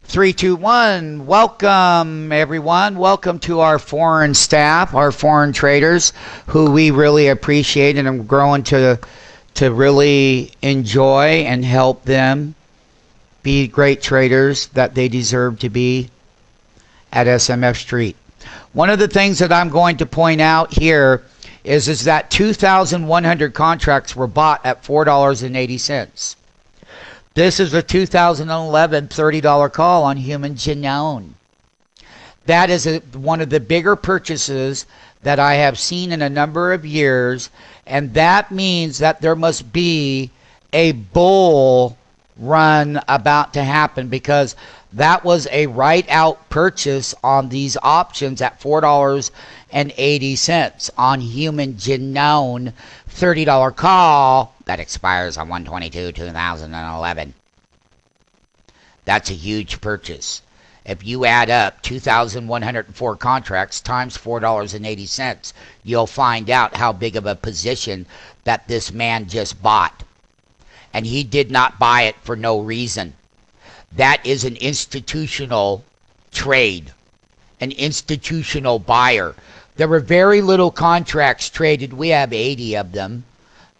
Three, two, one. Welcome, everyone. Welcome to our foreign staff, our foreign traders, who we really appreciate and are growing to really enjoy and help them be great traders that they deserve to be at SMF Street. One of the things that I'm going to point out here is that 2,100 contracts were bought at $4.80. This is a 2011 $30 call on human genome. That is one of the bigger purchases that I have seen in a number of years, and that means that there must be a bull run about to happen, because that was a right-out purchase on these options at $4.80 on human genome $30 call that expires on 1/22/2011. That's a huge purchase. If you add up 2,104 contracts times $4.80, you'll find out how big of a position that this man just bought. And he did not buy it for no reason. That is an institutional trade, an institutional buyer. There were very little contracts traded. We have 80 of them.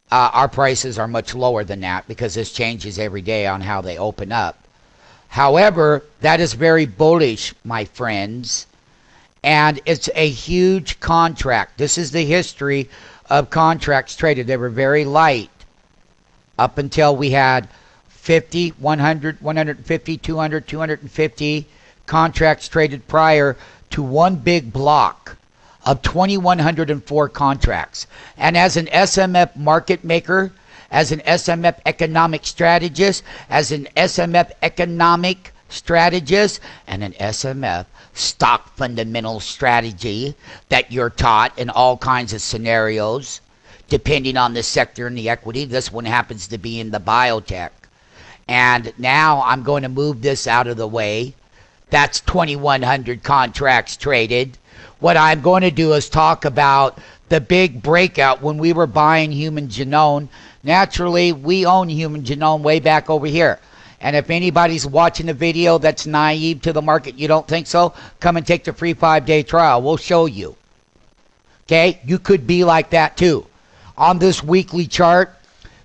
Our prices are much lower than that because this changes every day on how they open up. However, that is very bullish, my friends, and it's a huge contract. This is the history of contracts traded. They were very light up until we had 50, 100, 150, 200, 250 contracts traded prior to one big block of 2,104 contracts. And as an SMF market maker, as an SMF economic strategist, and an SMF stock fundamental strategy that you're taught in all kinds of scenarios, depending on the sector and the equity. This one happens to be in the biotech. And now I'm going to move this out of the way. That's 2,100 contracts traded. What I'm going to do is talk about the big breakout when we were buying human genome. Naturally, we own human genome way back over here. And if anybody's watching the video that's naive to the market, you don't think so, come and take the free 5-day trial. We'll show you. Okay? You could be like that too. On this weekly chart,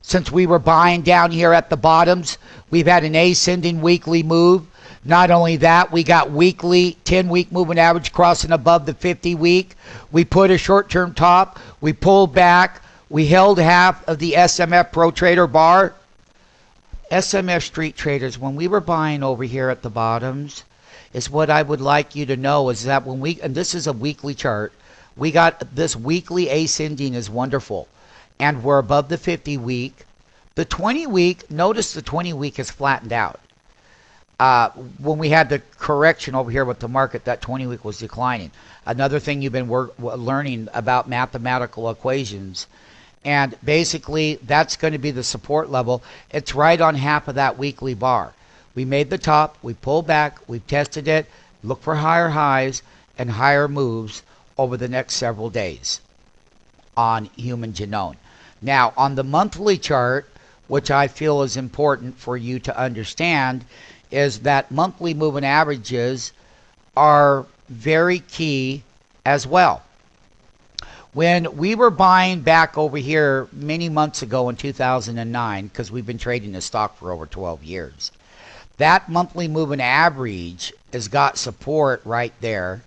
since we were buying down here at the bottoms, we've had an ascending weekly move. Not only that, we got weekly 10-week moving average crossing above the 50-week. We put a short-term top. We pulled back. We held half of the SMF Pro Trader bar. SMF Street Traders, when we were buying over here at the bottoms, is what I would like you to know is that when we, and this is a weekly chart, we got this weekly ascending is wonderful. And we're above the 50-week. The 20-week, notice the 20-week is flattened out. When we had the correction over here with the market, that 20-week was declining. Another thing you've been learning about mathematical equations. And basically, that's going to be the support level. It's right on half of that weekly bar. We made the top. We pulled back. We've tested it. Look for higher highs and higher moves over the next several days on human genome. Now, on the monthly chart, which I feel is important for you to understand, is that monthly moving averages are very key as well. When we were buying back over here many months ago in 2009, because we've been trading this stock for over 12 years, that monthly moving average has got support right there.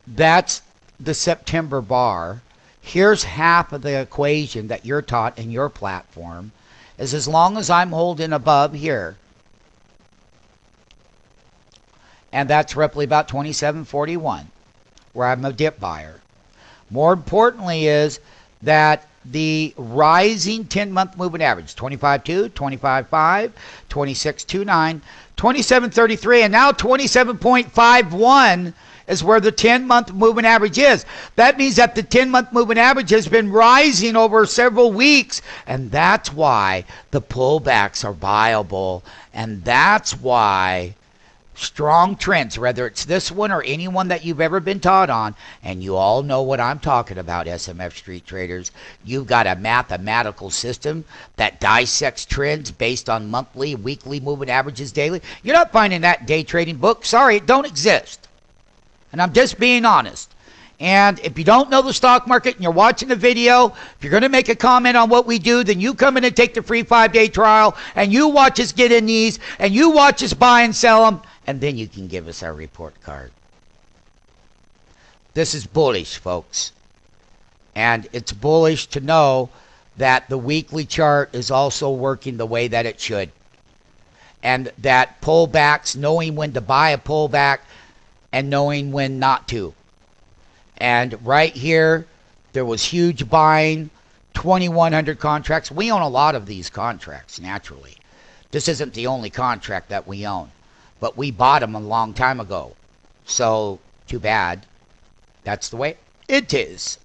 That's the September bar. Here's half of the equation that you're taught in your platform, is as long as I'm holding above here, and that's roughly about 27.41, where I'm a dip buyer. More importantly is that the rising 10-month moving average, 25.2, 25.5, 26.29, 27.33, and now 27.51 is where the 10-month moving average is. That means that the 10-month moving average has been rising over several weeks, and that's why the pullbacks are viable, and that's why strong trends, whether it's this one or any one that you've ever been taught on, and you all know what I'm talking about, SMF Street Traders. You've got a mathematical system that dissects trends based on monthly, weekly moving averages, daily. You're not finding that in day trading book. Sorry, it don't exist. And I'm just being honest. And if you don't know the stock market and you're watching the video, if you're going to make a comment on what we do, then you come in and take the free 5-day trial, and you watch us get in these, and you watch us buy and sell them, and then you can give us our report card. This is bullish, folks. And it's bullish to know that the weekly chart is also working the way that it should. And that pullbacks, knowing when to buy a pullback and knowing when not to. And right here, there was huge buying, 2,100 contracts. We own a lot of these contracts, naturally. This isn't the only contract that we own. But we bought them a long time ago. So, too bad. That's the way it is.